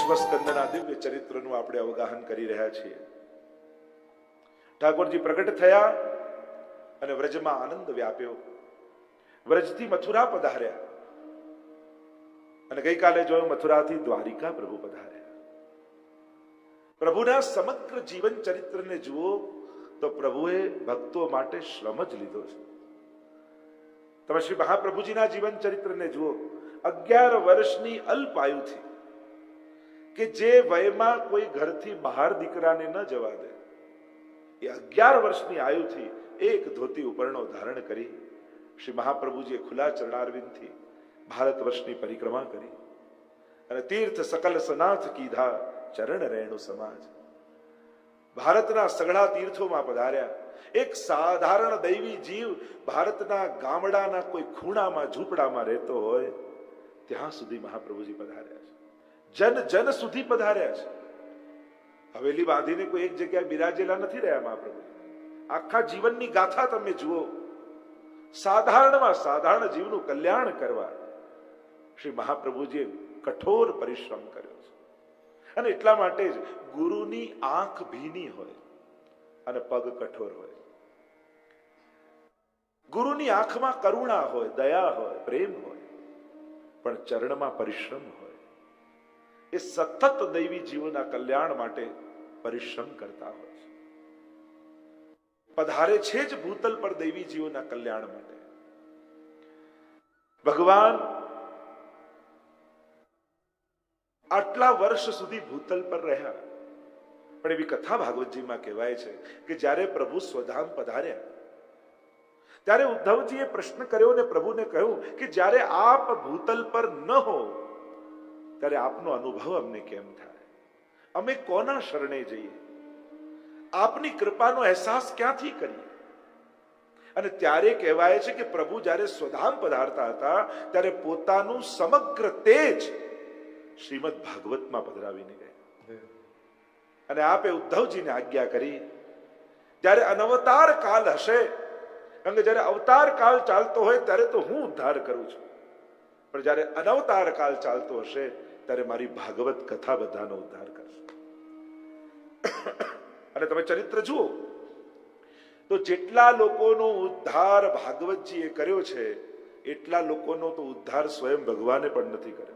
અશ્વસ્કંદના દિવ્ય ચરિત્રનું આપણે અવગાહન કરી રહ્યા છીએ. ઠાકોરજી પ્રગટ થયા અને વ્રજમાં આનંદ વ્યાપ્યો. વ્રજથી મથુરા પધાર્યા અને ગઈકાલે જોયું મથુરાથી દ્વારિકા પ્રભુ પધાર્યા. પ્રભુના સમગ્ર જીવન ચરિત્રને જુઓ તો પ્રભુએ ભક્તો માટે શ્રમ જ લીધો છે. તમે શ્રી મહાપ્રભુજીના જીવન ચરિત્રને જુઓ. 11 વર્ષની અલ્પ આયુથી, કે જે વયમાં કોઈ ઘરથી બહાર દીકરાને ન જવા દે, એ 11 વર્ષની આયુથી એક ધોતી ઉપરણો ધારણ કરી શ્રી મહાપ્રભુજીએ ખુલ્લા ચરણારવિંદથી ભારત વર્ષની પરિક્રમા કરી અને તીર્થ સકલ સનાથ કીધા ચરણ રેણુ સમાજ. ભારતના સઘળા તીર્થોમાં પધાર્યા. એક સાધારણ દૈવી જીવ ભારતના ગામડાના કોઈ ખૂણામાં ઝૂંપડામાં રહેતો હોય ત્યાં સુધી મહાપ્રભુજી પધાર્યા છે. જન જન સુધી પધાર્યા છે. હવેલી બાંધીને કોઈ એક જગ્યાએ બિરાજેલા નથી રહ્યા મહાપ્રભુ. આખા જીવનની ગાથા તમે જુઓ. સાધારણમાં સાધારણ જીવનું કલ્યાણ કરવા શ્રી મહાપ્રભુજીએ કઠોર પરિશ્રમ કર્યો છે. અને એટલા માટે જ ગુરુની આંખ ભીની હોય અને પગ કઠોર હોય. ગુરુની આંખમાં કરુણા હોય, દયા હોય, પ્રેમ હોય, પણ ચરણમાં પરિશ્રમ હોય. એ સતત દૈવી જીવોના કલ્યાણ માટે પરિશ્રમ કરતા હોય છે. પધારે છે જ ભૂતલ પર દૈવી જીવોના કલ્યાણ માટે. ભગવાન આટલા વર્ષ સુધી ભૂતલ પર રહ્યા, પણ એવી કથા ભાગવતજીમાં કહેવાય છે કે જ્યારે પ્રભુ સ્વધામ પધાર્યા ત્યારે ઉદ્ધવજીએ પ્રશ્ન કર્યો અને પ્રભુને કહ્યું કે જ્યારે આપ ભૂતલ પર ન હો ત્યારે આપનો અનુભવ અમને કેમ થાય? અમે કોના શરણે જઈએ? આપની કૃપાનો અહેસાસ ક્યાંથી કરીએ? અને ત્યારે કહેવાય છે કે પ્રભુ જ્યારે સ્વધામ પધારતા હતા ત્યારે પોતાનું સમગ્ર તેજ શ્રીમદ ભાગવતમાં પધરાવીને ગયા. અને આપે ઉદ્ધવજીને આજ્ઞા કરી, જ્યારે અનવતાર કાલ હશે, કારણ કે જ્યારે અવતાર કાળ ચાલતો હોય ત્યારે તો હું ઉદ્ધાર કરું છું, પણ જ્યારે અનવતાર કાળ ચાલતો હશે ત્યારે મારી ભાગવત કથા બધાનો ઉદ્ધાર કરશે. અને તમે ચરિત્ર જુઓ તો જેટલા લોકોનો ઉદ્ધાર ભાગવતજીએ કર્યો છે એટલા લોકોનો તો ઉદ્ધાર સ્વયં ભગવાને પણ નથી કર્યો.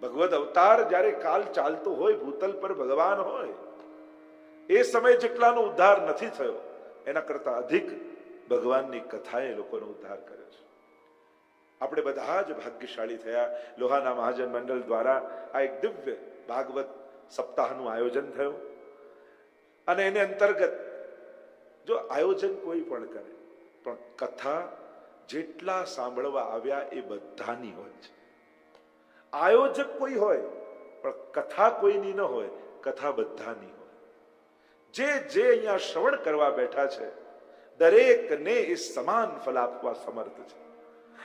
ભગવદ અવતાર જ્યારે કાલ ચાલતો હોય, ભૂતલ પર ભગવાન હોય, એ સમય જેટલાનો ઉદ્ધાર નથી થયો એના કરતા અધિક ભગવાનની કથાએ લોકોનો ઉદ્ધાર કર્યો છે. આપણે બધા જ ભાગ્યશાળી થયા. લોહાના મહાજન મંડળ દ્વારા આ એક દિવ્ય ભાગવત સપ્તાહનું આયોજન થયું. અને એને અંતર્ગત જો આયોજન કોઈ પણ કરે, પણ કથા જેટલા સાંભળવા આવ્યા એ બધાની હોય છે. આયોજક કોઈ હોય પણ કથા કોઈની ન હોય, કથા બધાની હોય. જે અહીંયા શ્રવણ કરવા બેઠા છે દરેકને એ સમાન ફલ આપવા સમર્થ છે.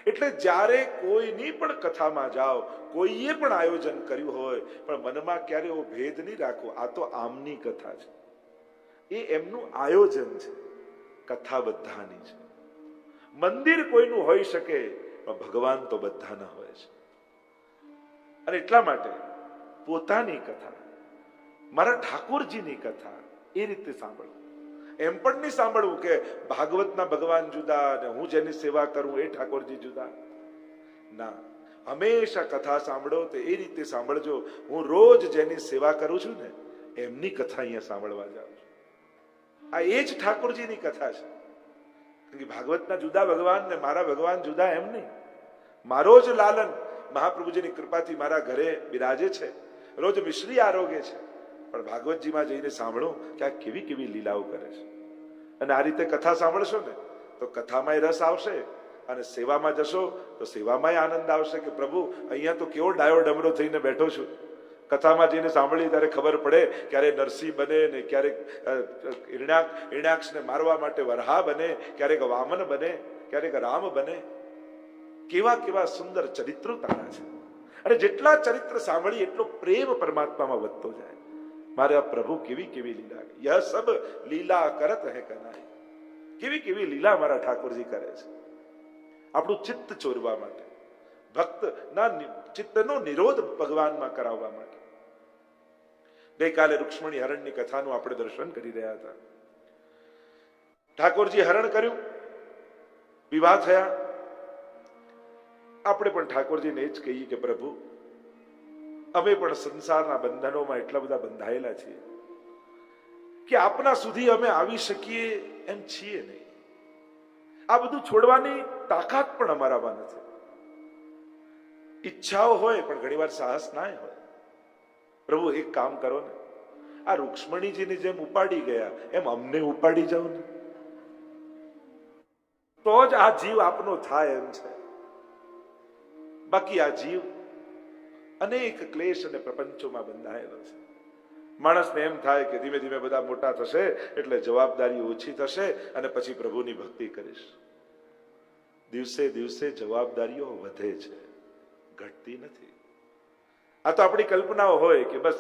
એટલે જ્યારે કોઈની પણ કથામાં જાઓ, કોઈએ પણ આયોજન કર્યું હોય, પણ મનમાં ક્યારે એવો ભેદ નહીં રાખો, આ તો આમની કથા છે, એ એમનું આયોજન છે. કથા બધાની છે. મંદિર કોઈનું હોઈ શકે પણ ભગવાન તો બધાના હોય છે. અને એટલા માટે પોતાની કથા, મારા ઠાકોરજીની કથા એ રીતે સાંભળવું. એમ પણ નહીં સાંભળવું કે ભાગવતના ભગવાન જુદા અને હું જેની સેવા કરું એ ઠાકોરજી જુદા. ના, હંમેશા કથા સાંભળો તો એ રીતે સાંભળજો, હું રોજ જેની સેવા કરું છું ને એમની કથા અહીંયા સાંભળવા જાઉં છું. આ એ જ ઠાકોરજીની કથા છે. ભાગવતના જુદા ભગવાન ને મારા ભગવાન જુદા એમ નહીં. મારો જ લાલન મહાપ્રભુજીની કૃપાથી મારા ઘરે બિરાજે છે, રોજ મિશ્રી આરોગે છે, પણ ભાગવતજીમાં જઈને સાંભળો કે આ કેવી કેવી લીલાઓ કરે છે. અને આ રીતે કથા સાંભળશો ને તો કથામાં રસ આવશે, અને સેવામાં જશો તો સેવામાં આનંદ આવશે કે પ્રભુ અહીંયા તો કેવો ડાયો ડમરો થઈને બેઠો છું. કથામાં જઈને સાંભળી ત્યારે ખબર પડે ક્યારે નરસિંહ બને ને ક્યારેક હિરણ્યાક્ષને મારવા માટે વરહા બને, ક્યારેક વામન બને, ક્યારેક રામ બને. કેવા કેવા સુંદર ચરિત્રો તારા છે. અને જેટલા ચરિત્ર સાંભળી એટલો પ્રેમ પરમાત્મામાં વધતો જાય. મારા પ્રભુ કેવી કેવી લીલા, યહ સબ લીલા કરત હે કનાઈ. કેવી કેવી લીલા મારા ઠાકોરજી કરે છે આપણું ચિત્ત ચોરવા માટે. ભક્તના ચિત્તનો નિરોધ ભગવાનમાં કરાવવા માટે. ગઈકાલે રૂક્ષ્મણી હરણની કથાનું આપણે દર્શન કરી રહ્યા હતા. ઠાકોરજી હરણ કર્યું, વિવાહ થયા. આપણે પણ ઠાકોરજીને જ કહીએ કે પ્રભુ, અમે પણ સંસારના બંધનોમાં એટલા બધા બંધાયેલા છીએ કે આપના સુધી અમે આવી શકીએ એમ છીએ નહીં. આ બધું છોડવાની તાકાત પણ અમારામાં નથી. ઈચ્છાઓ હોય પણ ઘણીવાર સાહસ ના હોય. પ્રભુ એક કામ કરો ને, આ રૂક્ષ્મણીજીની જેમ ઉપાડી ગયા એમ અમને ઉપાડી જાઓ ને, તો જ આ જીવ આપનો થાય એમ છે. બાકી આ જીવ અનેક ક્લેશ અને પ્રપંચોમાં બંધાયેલો છે. માણસને એમ થાય કે ધીમે ધીમે બધા મોટા થશે એટલે જવાબદારી ઓછી થશે અને પછી પ્રભુની ભક્તિ કરીશ. દિવસે દિવસે જવાબદારીઓ વધે છે, ઘટતી નથી. આ તો આપણી કલ્પનાઓ હોય કે બસ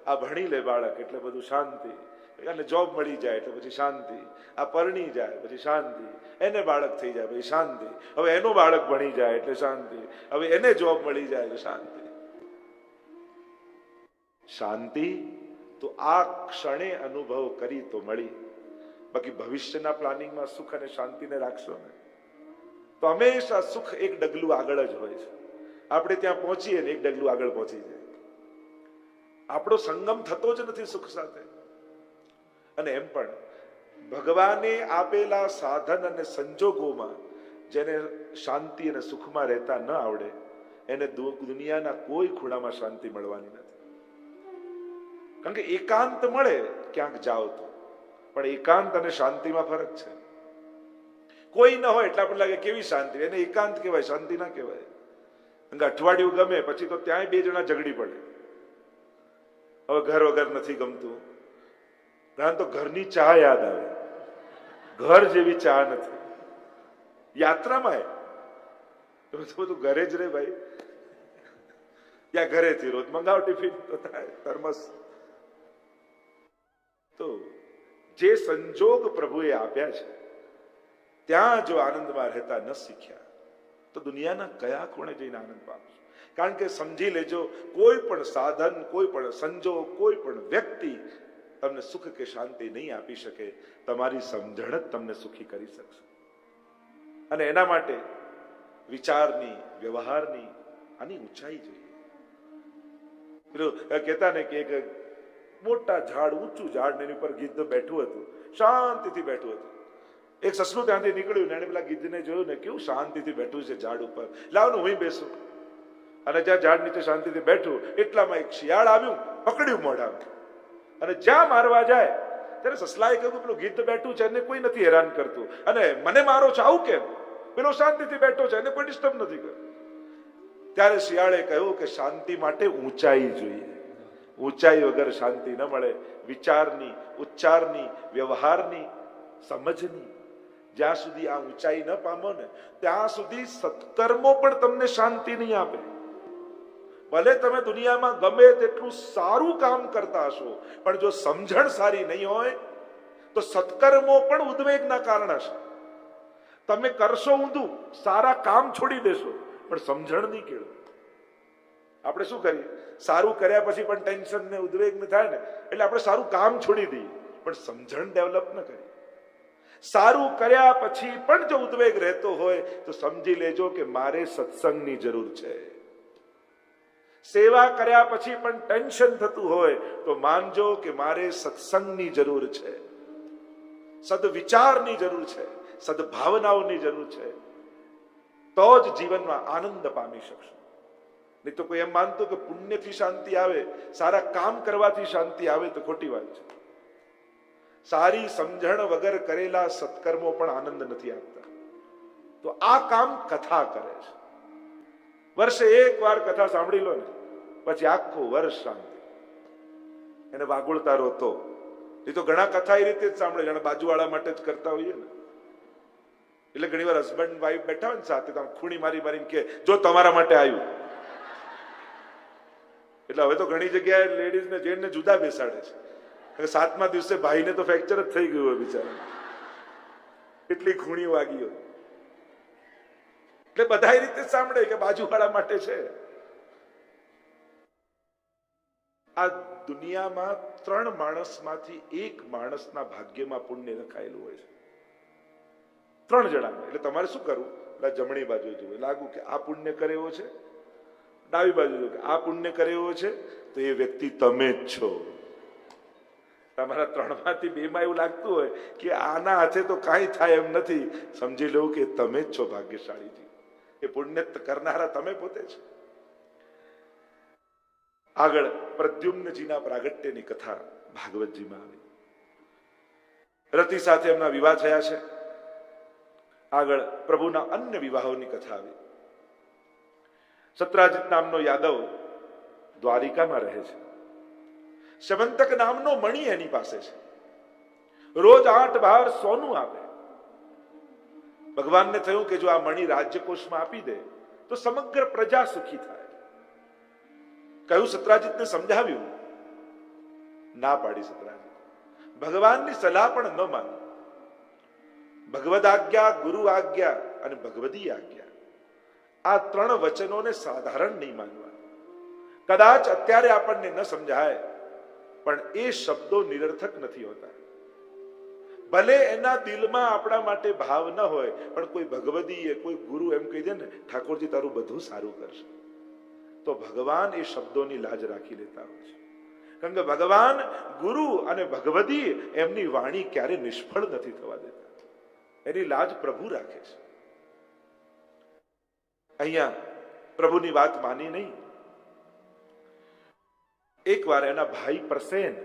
આ ભણી લે બાળક એટલે બધું શાંતિ, અને જોબ મળી જાય એટલે પછી શાંતિ, આ પરણી જાય પછી શાંતિ, એને બાળક થઈ જાય પછી શાંતિ, હવે એનું બાળક ભણી જાય એટલે શાંતિ, હવે એને જોબ મળી જાય એટલે શાંતિ. શાંતિ તો આ ક્ષણે અનુભવ કરી તો મળી, બાકી ભવિષ્યના પ્લાનિંગમાં સુખ અને શાંતિને રાખશો ને તો હંમેશા સુખ એક ડગલું આગળ જ હોય છે. આપણે ત્યાં પહોંચીએ ને એક ડગલું આગળ પહોંચી જાય. આપણો સંગમ થતો જ નથી સુખ સાથે. અને એમ પણ ભગવાને આપેલા સાધન અને સંજોગોમાં જેને શાંતિ અને સુખમાં રહેતા ન આવડે એને દુનિયાના કોઈ ખૂણામાં શાંતિ મળવાની નથી. કારણ કે એકાંત મળે ક્યાંક જાઓ તો, પણ એકાંત અને શાંતિમાં ફરક છે. કોઈ ન હોય એટલે આપણને લાગે કેવી શાંતિ, એને એકાંત કહેવાય, શાંતિ ના કહેવાય. કારણ કે અઠવાડિયું ગમે પછી તો ત્યાંય બે જણા ઝઘડી પડે. હવે ઘર વગર નથી ગમતું, ઘણા તો ઘરની ચા યાદ આવે, ઘર જેવી ચા નથી. યાત્રામાં બધું ઘરે જ રે ભાઈ, યા ઘરેથી રોજ મંગાવ ટિફિન તો થાય, થર્મસ. તો જે સંજોગ પ્રભુએ આપ્યા છે ત્યાં જો આનંદમાં રહેતા ન શીખ્યા તો દુનિયાના કયા ખૂણે જઈને આનંદ પામશો? કારણ કે સમજી લેજો, કોઈ પણ સાધન, કોઈ પણ સંજોગ, કોઈ પણ વ્યક્તિ તમને સુખ કે શાંતિ નહીં આપી શકે. તમારી સમજણ જ તમને સુખી કરી શકશે. અને એના માટે વિચારની, વ્યવહારની આની ઊંચાઈ જોઈએ. કહેતા ને કે એક મોટા ઝાડ, ઊંચું ઝાડ, એની ઉપર ગીધ બેઠું હતું, શાંતિથી બેઠું હતું. એક સસલું ત્યાંથી નીકળ્યું ને એને પેલા ગીધને જોયું ને કેવું શાંતિથી બેઠું છે ઝાડ ઉપર, લાવ ને હું બેસું. અને જ્યાં ઝાડ નીચે શાંતિથી બેઠું એટલામાં એક શિયાળ આવ્યું, પકડ્યું મોઢામાં, અને જ્યાં મારવા જાય ત્યારે સસલાએ કહ્યું પેલું ગીધ બેઠું છે એને કોઈ નથી હેરાન કરતું, અને મને મારો છો આવું કેમ? પેલો શાંતિથી બેઠો છે, એને કોઈ ડિસ્ટર્બ નથી કરતું. ત્યારે શિયાળે કહ્યું કે શાંતિ માટે ઊંચાઈ જોઈએ. ઊંચાઈ વગર શાંતિ ન મળે. વિચારની, ઉચ્ચારની, વ્યવહારની, સમજની જ્યાં સુધી આ ઊંચાઈ ન પામો ને ત્યાં સુધી સત્કર્મો પણ તમને શાંતિ નહીં આપે. ભલે તમે દુનિયામાં ગમે તેટલું સારું કામ કરતા હશો, પણ જો સમજણ સારી નહીં હોય તો સત્કર્મો પણ ઉદ્વેગના કારણ હશે. તમે કરશો ઊંધું, સારા કામ છોડી દેશો, પણ સમજણ નહીં કેળવો. આપણે શું કરીએ? સારું કર્યા પછી પણ ટેન્શન ને ઉદ્વેગ ને થાય ને એટલે આપણે સારું કામ છોડી દઈએ, પણ સમજણ ડેવલપ ન કરીએ. સારું કર્યા પછી પણ જો ઉદ્વેગ રહેતો હોય તો સમજી લેજો કે મારે સત્સંગની જરૂર છે. સેવા કર્યા પછી પણ ટેન્શન થતું હોય તો માનજો કે મારે સત્સંગની જરૂર છે, સદવિચારની જરૂર છે, સદભાવનાઓની જરૂર છે. તો જ જીવનમાં આનંદ પામી શકશો. નહીં તો કોઈ એમ માનતું કે પુણ્યથી શાંતિ આવે, સારા કામ કરવાથી શાંતિ આવે તો ખોટી વાત છે. સારી સમજણ વગર કરેલા સત્કર્મો પણ આનંદ નથી આપતા. તો આ કામ કથા કરે છે. વર્ષે એક વાર કથા સાંભળી લો ને પછી આખું વર્ષ શાંતિ. એને વાગોળતા રોતો. એ તો ઘણા કથા એ રીતે જ સાંભળે જાણે બાજુવાળા માટે જ કરતા હોઈએ ને. એટલે ઘણી વાર હસબન્ડ વાઈફ બેઠા હોય ને સાથે તો ખૂણી મારી મારીને કે જો તમારા માટે આવ્યું. એટલે હવે તો ઘણી જગ્યાએ લેડીઝ ને જેન્ટ્સ ને જુદા બેસાડે છે. 7મા દિવસે ભાઈને તો ફ્રેક્ચર જ થઈ ગયું હોય બિચારા, એટલી ખૂણી વાગી હોય. એટલે બધા એ રીતે સાંભળે કે બાજુવાળા માટે છે. આ દુનિયામાં 3 માણસમાંથી એક માણસના ભાગ્યમાં પુણ્ય લખાયેલું હોય છે. 3 જણા. એટલે તમારે શું કરવું? જમણી બાજુ જોવે, લાગુ કે આ પુણ્ય કરે એવો છે. ડાબી બાજુ જો કે આ પુણ્ય કરે એવો છે, તો એ વ્યક્તિ તમે જ છો. તમારા 3 માંથી 2 માં એવું લાગતું હોય કે આના હાથે તો કાંઈ થાય એમ નથી, સમજી લેવું કે તમે જ છો ભાગ્યશાળીજી. એ પુણ્ય કરનારા તમે પોતે છે. આગળ પ્રદ્યુમ્નજીના પ્રાગટ્યની કથા ભાગવતજીમાં આવી. રતિ સાથે એમના વિવાહ થયા છે. આગળ પ્રભુના અન્ય વિવાહોની કથા આવી. સત્રાજીત નામનો યાદવ દ્વારિકામાં રહે છે. શમંતક નામનો મણિ એની પાસે છે. રોજ 8 ભાર સોનું આપે. ભગવાનને થયું કે જો આ મણિ રાજ્યકોષમાં આપી દે તો સમગ્ર પ્રજા સુખી થાય. કહ્યું, સત્રાજીતને સમજાવ્યું, ના પાડી સત્રાજીત. ભગવાનની સલાહ પણ ન માની. ભગવદ આજ્ઞા, ગુરુ આજ્ઞા અને ભગવદી આજ્ઞા, આ 3 વચનોને સાધારણ નહીં માનવા. કદાચ અત્યારે આપણને ન સમજાય, પણ એ શબ્દો નિરર્થક નથી હોતા. ભલે એના દિલમાં આપણા માટે ભાવ ન હોય, પણ કોઈ ભગવદીએ, કોઈ ગુરુ એમ કહી દે ને, ઠાકોરજી તારું બધું સારું કરશે, તો ભગવાન એ શબ્દોની લાજ રાખી લેતા હોય છે. કારણ કે ભગવાન, ગુરુ અને ભગવદી એમની વાણી ક્યારે નિષ્ફળ નથી થવા દેતા. એની લાજ પ્રભુ રાખે છે. અહીંયા પ્રભુની વાત માની નહીં. એકવાર એના ભાઈ પ્રસેન,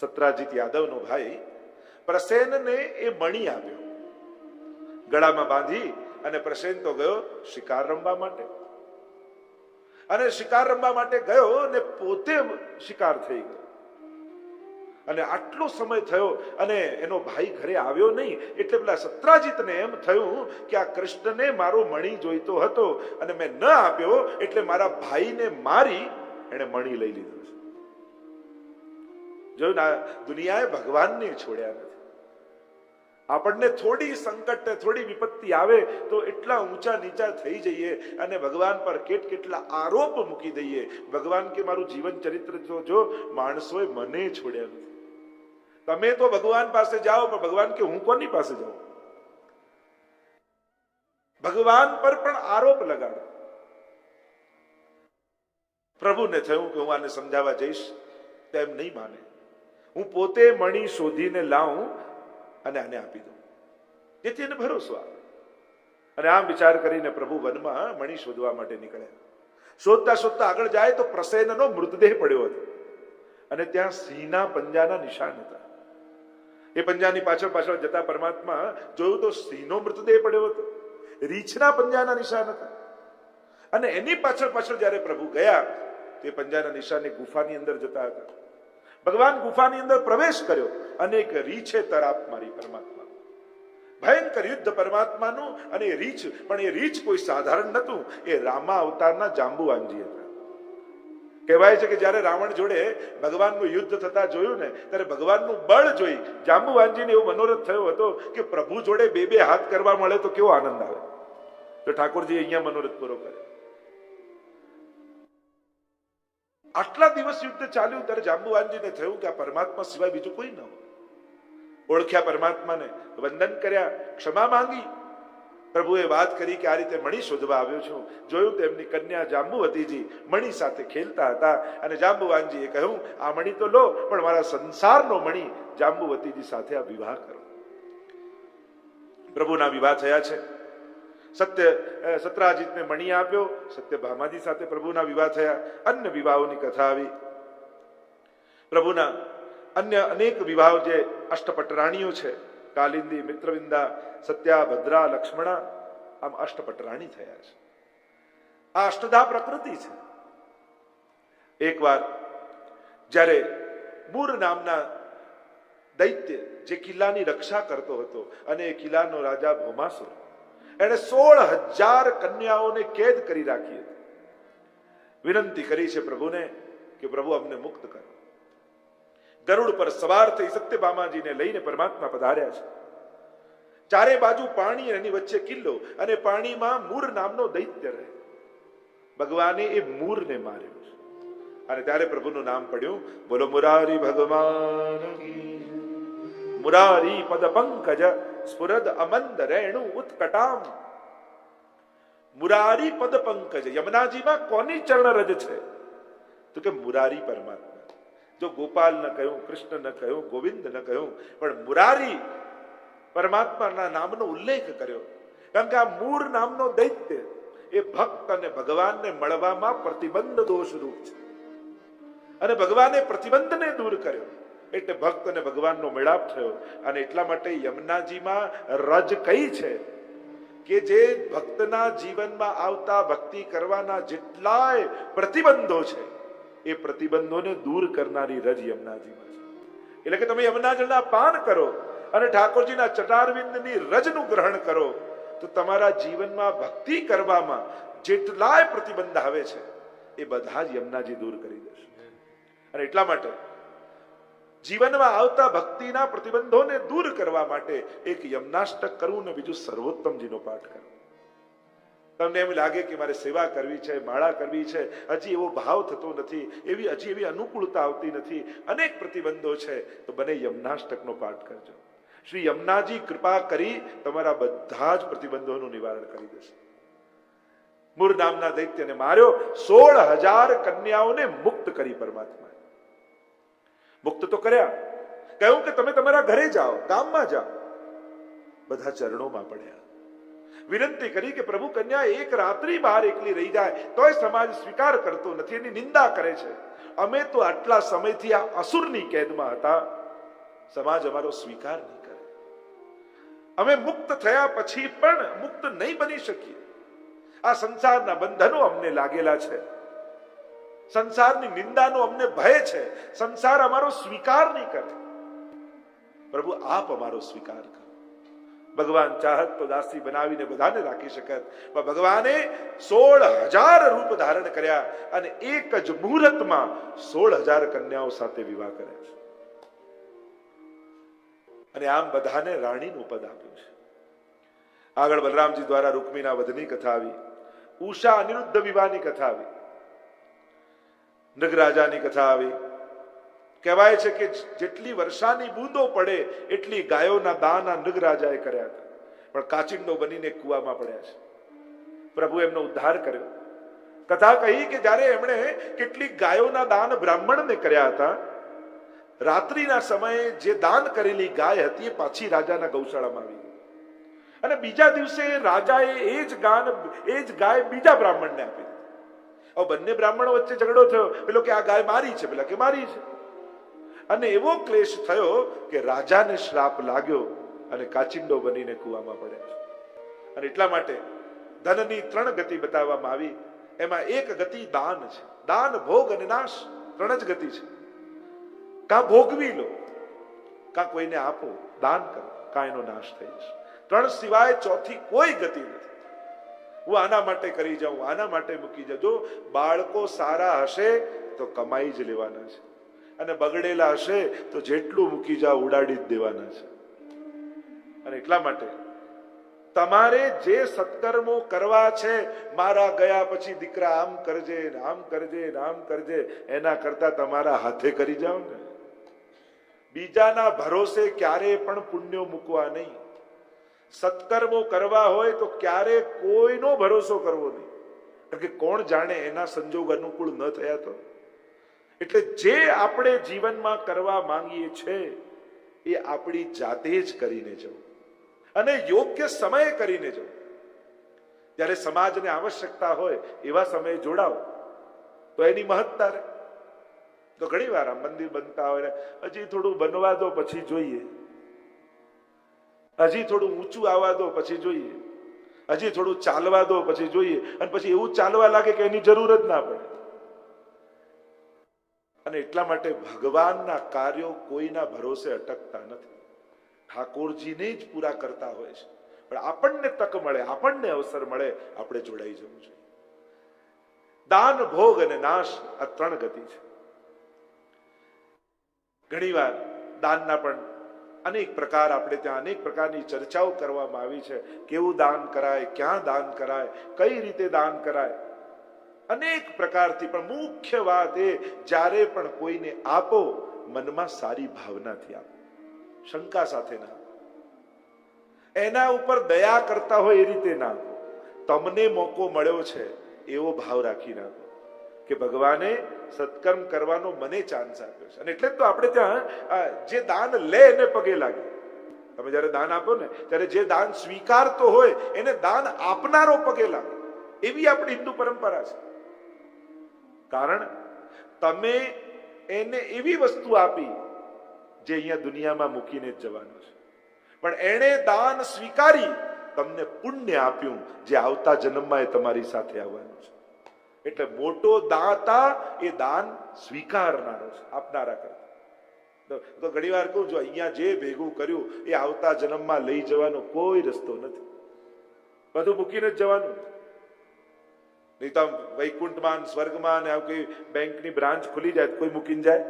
સત્રાજીત યાદવનો ભાઈ પ્રસેનને એ મણિ આપ્યો, ગળામાં બાંધી, અને પ્રસેન તો ગયો શિકાર રમવા માટે. અને શિકાર રમવા માટે ગયો ને પોતે શિકાર થઈ ગયો. અને આટલો સમય થયો અને એનો ભાઈ ઘરે આવ્યો નહીં. એટલે પેલા સત્રાજીતને એમ થયું કે આ કૃષ્ણને મારો મણિ જોઈતો હતો અને મેં ન આપ્યો, એટલે મારા ભાઈને મારી એને મણિ લઈ લીધો છે. જોયું ને, દુનિયાએ ભગવાનને છોડ્યા નથી. આપણને થોડી સંકટ, થોડી વિપત્તિ આવે તો એટલા ઊંચા નીચા થઈ જઈએ અને ભગવાન પર કેટલા આરોપ મૂકી દઈએ. ભગવાન કે મારું જીવન ચરિત્ર જો માણસોએ મને છોડ્યા નથી. તમે તો ભગવાન પાસે જાઓ, પણ ભગવાન કે હું કોની પાસે જાઉં? ભગવાન પર પણ આરોપ લગાડો. પ્રભુને થયું કે હું આને સમજાવવા જઈશ તેમ નહીં માને. હું પોતે મણિ શોધીને લાવું અને આને આપી દઉં, જેથી એને ભરોસો આવે. અને આમ વિચાર કરીને પ્રભુ વનમાં મણિ શોધવા માટે નીકળ્યા. શોધતા શોધતા આગળ જાય તો પ્રસેનનો મૃતદેહ પડ્યો હતો, અને ત્યાં સિંહના પંજાના નિશાન હતા. એ પંજાની પાછળ પાછળ જતા પરમાત્મા જોયું તો સિંહનો મૃતદેહ પડ્યો હતો, રીંછના પંજાના નિશાન હતા. અને એની પાછળ પાછળ જયારે પ્રભુ ગયા, તે પંજાના નિશાન ગુફાની અંદર જતા હતા. ભગવાન ગુફાની અંદર પ્રવેશ કર્યો અને એક રીંછે તરાપ મારી પરમાત્મા. ભયંકર યુદ્ધ પરમાત્માનું અને એ રીંછ, પણ એ રીંછ કોઈ સાધારણ નતું, એ રામા અવતારના જાંબુવાનજી હતા. કહેવાય છે કે જયારે રાવણ જોડે ભગવાનનું યુદ્ધ થતા જોયું ને, ત્યારે ભગવાનનું બળ જોઈ જાંબુવાનજીને એવો મનોરથ થયો હતો કે પ્રભુ જોડે 2 હાથ કરવા મળે તો કેવો આનંદ આવે. તો ઠાકોરજી અહીંયા મનોરથ પૂરો કર્યો. આટલા દિવસ યુદ્ધ ચાલ્યું ત્યારે જાંબુવાનજીને થયું કે આ પરમાત્મા સિવાય બીજું કોઈ ન હોય. ઓળખ્યા પરમાત્માને, વંદન કર્યા, ક્ષમા માંગી. પ્રભુએ વાત કરી કે આ રીતે મણિ શોધવા આવ્યો છું. જોયું તો એમની કન્યા જાંબુવતીજી મણિ સાથે ખેલતા હતા. અને જાંબુવાનજીએ કહ્યું, આ મણિ તો લો, પણ મારા સંસારનો મણિ જાંબુવતીજી સાથે આ વિવાહ કરો. પ્રભુના વિવાહ થયા છે. સત્રાજીતને મણિ આપ્યો, સત્યભામાજી સાથે પ્રભુના વિવાહ થયા. અન્ય વિવાહોની કથા આવી. પ્રભુના અન્ય અનેક વિવાહ જે અષ્ટપટરાણીઓ છે, કાલિંદી, મિત્રવિંદા, સત્યા, ભદ્રા, લક્ષ્મણા, આમ અષ્ટપટરાણી થયા છે. આ અષ્ટધા પ્રકૃતિ છે. એકવાર જ્યારે મૂર નામના દૈત્ય જે કિલ્લાની રક્ષા કરતો હતો, અને એ કિલ્લાનો રાજા ભૌમાસુર, એને 16,000 કન્યાઓને કેદ કરી રાખી હતી. વિનંતી કરી છે પ્રભુને કે પ્રભુ અમને મુક્ત કરો. ગરુડ પર સવાર થઈ સત્યભામાજીને લઈને પરમાત્મા પધાર્યા છે. ચારે બાજુ પાણી, એની વચ્ચે કિલ્લો, અને પાણીમાં મૂર નામનો દૈત્ય રહે. ભગવાને એ મૂરને માર્યો છે. અને ત્યારે પ્રભુનું નામ પડ્યું, બોલો મુરારી ભગવાન કી. મુરારી પદ પંકજ સ્ફુરદ અમંદ રેણુ ઉત્કટામ. મુરારી પદ પંકજ, યમુનાજીમાં કોની ચરણ રજ છે? તો કે મુરારી પરમાત્મા. જો ગોપાલ ન કહ્યું, કૃષ્ણ ન કહ્યું, ગોવિંદ ન કહ્યું, પણ મુરારી પરમાત્માના નામનો ઉલ્લેખ કર્યો. કારણ કે આ મૂર નામનો દૈત્ય એ ભક્ત અને ભગવાનને મળવામાં પ્રતિબંધ દોષ રૂપ છે, અને ભગવાને પ્રતિબંધને દૂર કર્યો, એટલે ભક્ત અને ભગવાનનો મેળાપ થયો. અને એટલા માટે યમુનાજીમાં રજ કઈ છે કે જે ભક્તના જીવનમાં આવતા ભક્તિ કરવાના જેટલાય પ્રતિબંધો છે એ પ્રતિબંધોને દૂર કરનારી રજ યમુનાજીમાં છે. એટલે કે તમે યમુના જળના પાન કરો અને ઠાકોરજીના ચટારવિંદની રજનું ગ્રહણ કરો તો તમારા જીવનમાં ભક્તિ કરવામાં જેટલાય પ્રતિબંધ આવે છે એ બધા જ યમુનાજી દૂર કરી દેશે. અને એટલા માટે જીવનમાં આવતા ભક્તિના પ્રતિબંધોને દૂર કરવા માટે એક યમનાષ્ટક કરવું ને બીજું સર્વોત્તમજીનો પાઠ કરવો. તમને એમ લાગે કે મારે સેવા કરવી છે, માળા કરવી છે, હજી એવો ભાવ થતો નથી, હજી એવી અનુકૂળતા આવતી નથી, અનેક પ્રતિબંધો છે, તો બને યમનાષ્ટકનો પાઠ કરજો. શ્રી યમુનાજી કૃપા કરી તમારા બધા જ પ્રતિબંધોનું નિવારણ કરી દેશે. મૂર નામના દૈત્યને માર્યો, 16,000 કન્યાઓને મુક્ત કરી પરમાત્મા. મુક્ત તો કર્યા, કહ્યું કે તમે તમારા ઘરે જાઓ, ગામમાં જાઓ. બધા ચરણોમાં પડ્યા, વિનંતી કરી કે પ્રભુ કન્યા એક રાત્રિ બહાર એકલી રહી જાય તોય સમાજ સ્વીકાર કરતો નથી, એની નિંદા કરે છે. અમે તો આટલા સમયથી આ અસુરની કેદમાં હતા, સમાજ અમારો સ્વીકાર નહીં કરે. અમે મુક્ત થયા પછી પણ મુક્ત નહીં બની શકીએ. આ સંસારના બંધનો અમને લાગેલા છે, સંસારની નિંદાનો અમને ભય છે, સંસાર અમારો સ્વીકાર નહીં કરે. પ્રભુ આપ અમારો સ્વીકાર કરો. ભગવાન ચાહત તો દાસી બનાવીને બધાને રાખી શકત, પણ ભગવાને 16,000 રૂપ ધારણ કર્યા અને એક જ મુહૂર્તમાં 16,000 કન્યાઓ સાથે વિવાહ કર્યા છે. અને આમ બધાને રાણીનું પદ આપ્યું છે. આગળ બલરામજી દ્વારા રૂકમીના વધની કથા આવી, ઉષા અનિરુદ્ધ વિવાહની કથા આવી, નગરાજાની કથા આવી. કહેવાય છે કે જેટલી વર્ષાની બૂંદો પડે એટલી ગાયોના દાન આ નગરાજાએ કર્યા હતા, પણ કાચિંડો બનીને કૂવામાં પડ્યા છે. પ્રભુ એમનો ઉદ્ધાર કર્યો. કથા કહી કે જ્યારે એમણે કેટલીક ગાયોના દાન બ્રાહ્મણને કર્યા હતા, રાત્રિના સમયે જે દાન કરેલી ગાય હતી એ પાછી રાજાના ગૌશાળામાં આવી ગઈ, અને બીજા દિવસે રાજાએ એ જ ગાય બીજા બ્રાહ્મણને આપી દીધી. હવે બંને બ્રાહ્મણો વચ્ચે ઝઘડો થયો, પેલો કે આ ગાય મારી છે, પેલા કે મારી છે, અને એવો ક્લેશ થયો કે રાજાને શ્રાપ લાગ્યો અને કાચિંડો બનીને કૂવામાં પડ્યા. અને એટલા માટે ધનની 3 ગતિ બતાવવામાં આવી. એમાં એક ગતિ દાન છે. દાન, ભોગ અને નાશ 3 જ ગતિ છે. કાં ભોગવી લો, કાં કોઈને આપો, દાન કરો, કાં એનો નાશ થઈ જશે. 3 સિવાય ચોથી કોઈ ગતિ નથી. હું આના માટે કરી જાઉં, આના માટે મૂકી જજો. બાળકો સારા હશે તો કમાઈ જ લેવાના છે, અને બગડેલા હશે તો જેટલું મૂકી જાઓ ઉડાડી જ દેવાના છે. અને એટલા માટે તમારે જે સત્કર્મો કરવા છે, મારા ગયા પછી દીકરા આમ કરજે, આમ કરજે, આમ કરજે, એના કરતા તમારા હાથે કરી જાઓ ને. બીજાના ભરોસે ક્યારે પણ પુણ્યો મૂકવા નહીં. સત્કર્મો કરવા હોય તો ક્યારે કોઈનો ભરોસો કરવો નહીં, કારણ કે કોણ જાણે એના સંજોગ અનુકૂળ ન થયા તો. એટલે જે આપણે જીવનમાં કરવા માંગીએ છીએ એ આપણી જાતે જ કરીને જવું, અને યોગ્ય સમયે કરીને જવું. જ્યારે સમાજને આવશ્યકતા હોય એવા સમયે જોડાઓ તો એની મહત્તા રહે. તો ઘણી વાર આ મંદિર બનતા હોય, હજી થોડું બનવા દો પછી જોઈએ, હજી થોડું ઊંચું આવવા દો પછી જોઈએ, હજી થોડું ચાલવા દો પછી જોઈએ, અને પછી એવું ચાલવા લાગે કે એની જરૂર જ ના પડે. અને એટલા માટે ભગવાનના કાર્યો કોઈના ભરોસે અટકતા નથી, ઠાકોરજીને જ પૂરા કરતા હોય છે. પણ આપણને તક મળે, આપણને અવસર મળે, આપણે જોડાઈ જવું જોઈએ. દાન, ભોગ અને નાશ આ 3 ગતિ છે. ઘણી વાર દાનના પણ અનેક પ્રકાર આપણે ત્યાં અનેક પ્રકારની ચર્ચાઓ કરવામાં આવી છે. કેવું દાન કરાય, ક્યાં દાન કરાય, કઈ રીતે દાન કરાય, અનેક પ્રકારથી. પણ મુખ્ય વાત એ, જ્યારે પણ કોઈને આપો, મનમાં સારી ભાવનાથી આપો, શંકા સાથે ના આપો, એના ઉપર દયા કરતા હોય એ રીતે ના આપો. તમને મોકો મળ્યો છે એવો ભાવ રાખી નાખો કે ભગવાને સત્કર્મ કરવાનો મને ચાન્સ આપ્યો છે. અને એટલે જ તો આપણે ત્યાં જે દાન લે એને પગે લાગે. તમે જયારે દાન આપો ને ત્યારે જે દાન સ્વીકારતો હોય એને દાન આપનારો પગે લાગે. એવી આપણી હિન્દુ પરંપરા છે. કારણ તમે એને એવી વસ્તુ આપી જે અહીંયા દુનિયામાં મૂકીને જ જવાનું છે, પણ એણે દાન સ્વીકારી તમને પુણ્ય આપ્યું જે આવતા જન્મમાં એ તમારી સાથે આવવાનું છે. એટલે મોટો દાતા એ દાન સ્વીકારનારો છે, આપનારા કરતા. તો ઘણી વાર કહું, જો અહીંયા જે ભેગું કર્યું એ આવતા જન્મમાં લઈ જવાનો કોઈ રસ્તો નથી, બધું મૂકીને જ જવાનું. નહીં તો વૈકુંઠમાં, સ્વર્ગમાં ને કોઈ બેંકની બ્રાન્ચ ખુલી જાય કોઈ મૂકીને જાય?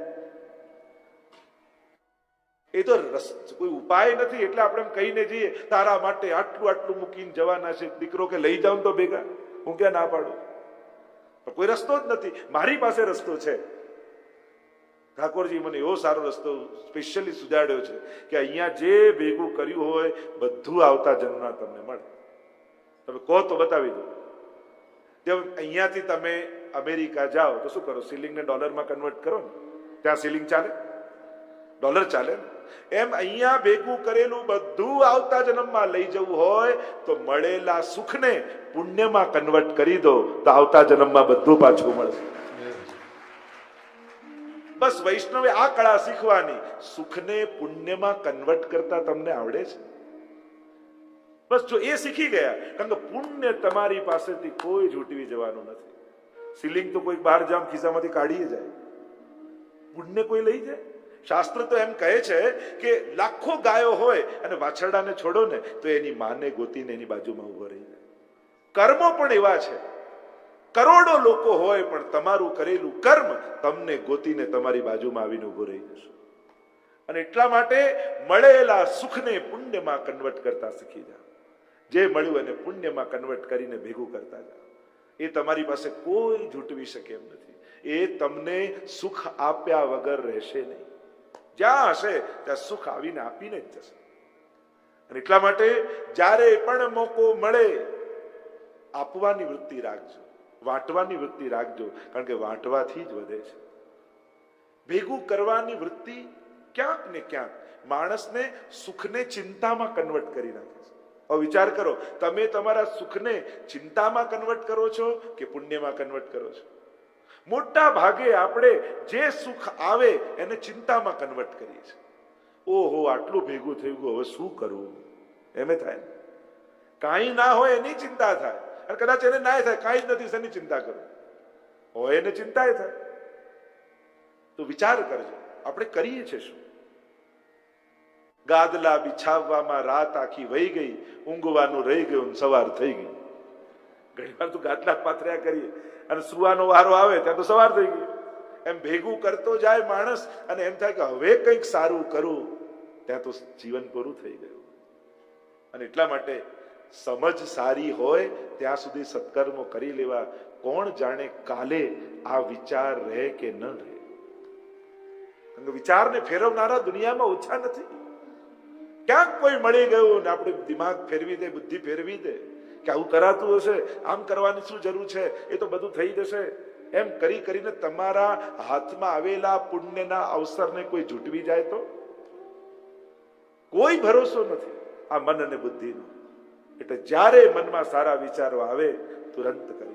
એ તો કોઈ ઉપાય નથી. એટલે આપણે એમ કહીને જઈએ તારા માટે આટલું આટલું મૂકીને જવાના છે. દીકરો કે લઈ જાઉં તો ભેગા, હું ક્યાં ના પાડું? કોઈ રસ્તો જ નથી. મારી પાસે રસ્તો છે. ઠાકોરજી મને એવો સારો રસ્તો સ્પેશિયલી સુજાડ્યો છે કે અહીંયા જે ભેગું કર્યું હોય બધું આવતા જન્મમાં તમને મળે. તમે કહો તો બતાવી દો. અહીંયાથી તમે અમેરિકા જાઓ તો શું કરો? સિલિંગને ડોલરમાં કન્વર્ટ કરો ને, ત્યાં સિલિંગ ચાલે, ડોલર ચાલે ને. એમ અહીંયા ભેગું કરેલું બધું આવતા જન્મમાં લઈ જવું હોય તો મળેલા સુખને પુણ્યમાં કન્વર્ટ કરી દો તો આવતા જન્મમાં બધું પાછું મળશે. બસ વૈષ્ણવે આ કળા શીખવાની. સુખને પુણ્યમાં કન્વર્ટ કરતા તમને આવડે છે? બસ જો એ શીખી ગયા, કારણ કે પુણ્ય તમારી પાસેથી કોઈ ઝૂંટવી જવાનું નથી. સિલિંગ તો કોઈ બહાર જામ ખિસ્સામાંથી કાઢી જાય, પુણ્ય કોઈ લઈ જાય? શાસ્ત્ર તો એમ કહે છે કે લાખો ગાયો હોય અને વાછરડાને છોડો ને તો એની માને ગોતીને એની બાજુમાં ઉભો રહી જાય. કર્મો પણ એવા છે. કરોડો લોકો હોય પણ તમારું કરેલું કર્મ તમને ગોતીને તમારી બાજુમાં આવીને ઉભો રહી જશે. અને એટલા માટે મળેલા સુખને પુણ્યમાં કન્વર્ટ કરતા શીખી જાઓ. જે મળ્યું એને પુણ્યમાં કન્વર્ટ કરીને ભેગું કરતા જાઓ. એ તમારી પાસે કોઈ ઝૂંટવી શકે એમ નથી. એ તમને સુખ આપ્યા વગર રહેશે નહીં. જ્યાં હશે ત્યાં સુખ આવીને આપીને જ જશે. અને એટલા માટે જ્યારે પણ મોકો મળે આપવાની વૃત્તિ રાખજો, વાંટવાની વૃત્તિ રાખજો. કારણ કે વાંટવાથી જ વધે છે. ભેગું કરવાની વૃત્તિ ક્યાંક ને ક્યાંક માણસને સુખને ચિંતામાં કન્વર્ટ કરી નાખે છે. હવે વિચાર કરો, તમે તમારા સુખને ચિંતામાં કન્વર્ટ કરો છો કે પુણ્યમાં કન્વર્ટ કરો છો? મોટા ભાગે આપણે જે સુખ આવે એને ચિંતામાં કન્વર્ટ કરીએ છીએ. ઓહો આટલું ભેગું થઈ ગયું, હવે શું કરવું, એમ થાય ને. કાંઈ ના હોય એની ચિંતા થાય, અને કદાચ એને ના થાય, કાંઈ જ નથી શેની ચિંતા કરો, હોય એને ચિંતા થાય. તો વિચાર કરજો આપણે કરીએ છીએ શું? ગાદલા બિછાવવામાં રાત આખી વહી ગઈ, ઊંઘવાનું રહી ગયું, સવાર થઈ ગઈ. ઘણી વાર તો ગાદલા પાથર્યા કરીએ અને સુવાનો વારો આવે ત્યાં તો સવાર થઈ ગઈ. એમ ભેગું કરતો જાય માણસ અને એમ થાય કે હવે કંઈક સારું કરું, ત્યાં તો જીવન પૂરું થઈ ગયું. અને એટલા માટે સમજ સારી હોય ત્યાં સુધી સત્કર્મો કરી લેવા. કોણ જાણે કાલે આ વિચાર રહે કે ન રહે. વિચારને ફેરવનારા દુનિયામાં ઓછા નથી. ક્યાંક કોઈ મળી ગયું ને આપણે દિમાગ ફેરવી દે, બુદ્ધિ ફેરવી દે કે આવું કરાતું હશે, આમ કરવાની શું જરૂર છે, એ તો બધું થઈ જશે. એમ કરી કરીને તમારા હાથમાં આવેલા પુણ્યના અવસરને કોઈ ઝૂંટવી જાય તો કોઈ ભરોસો નથી આ મન અને બુદ્ધિનો. એટલે જ્યારે મનમાં સારા વિચારો આવે તુરંત કરે.